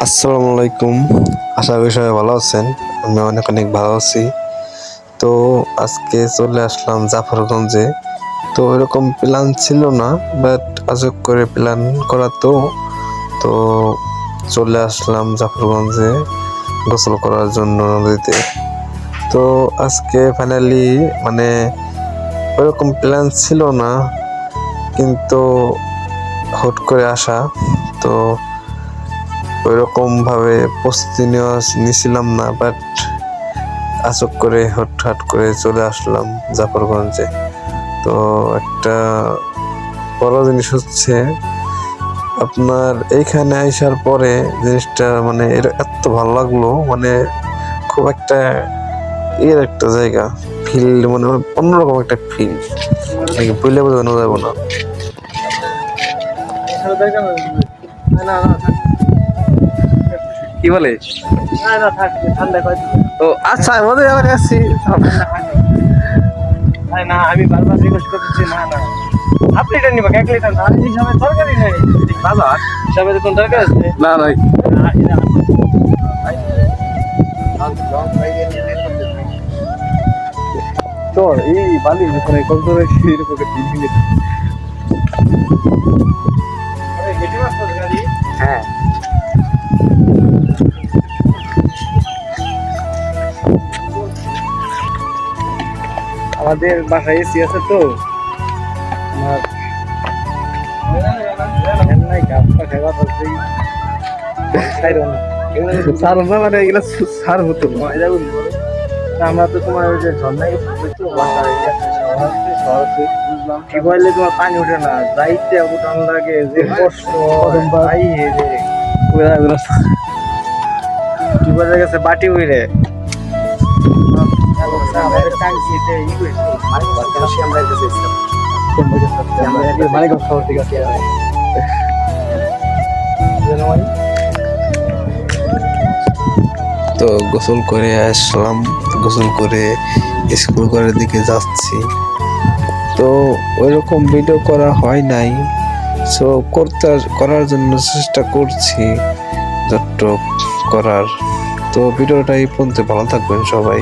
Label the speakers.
Speaker 1: আসসালামু আলাইকুম। আশা করি সবাই ভালো আছেন। আমি অনেক অনেক ভালো আছি। তো আজকে চলে আসলাম জাফরগঞ্জে। তো এরকম প্ল্যান ছিল না, বাট আজব করে প্ল্যান করা তো চলে আসলাম জাফরগঞ্জে গোসল করার জন্য নদীতে। তো আজকে ফাইনালি ওইরকম প্ল্যান ছিল না, কিন্তু হুট করে আসা। তো ওইরকম ভাবে প্রস্তুতি নিছিলাম না, বাট আচক করে হঠাৎ করে চলে আসলাম জাফরগঞ্জে। তো একটা বড় জিনিস হচ্ছে আপনার এইখানে আসার পরে জিনিসটা এত ভালো লাগলো, খুব একটা একটা জায়গা ফিল, অন্যরকম একটা ফিল, বলে বোঝানো যাবো না। কি বলে ও আচ্ছা, আমাদের আবার আসছি
Speaker 2: না আমি বারবার রিকোয়েস্ট করতেছি না হাফ লিটার নিবা 1 লিটার না হিসাবে তরকারি নেই বাজার হিসাবে কোন তরকারি আছে
Speaker 1: না নাই
Speaker 2: তো এই বালি ভিতরে কত ধরে এরকম 3 মিনিট আরে হেঁটে আসতো গাড়ি।
Speaker 1: হ্যাঁ
Speaker 2: আমাদের বাসায় এসি আছে তো আমরা তো তোমার ওই যে ঝর্ণায় টিউবওয়েলে তোমার পানি ওঠে না, যাইতে উঠান লাগে যে কষ্ট টিউবওয়েলের কাছে বাটি উইরে
Speaker 1: তো গোসল করে আসলাম, গোসল করে স্কুল করার দিকে যাচ্ছি। তো ওইরকম ভিডিও করা হয় নাই, সো করার জন্য চেষ্টা করছি যতটুকু করার। তো ভিডিওটা এই পর্যন্ত, ভালো থাকবেন সবাই।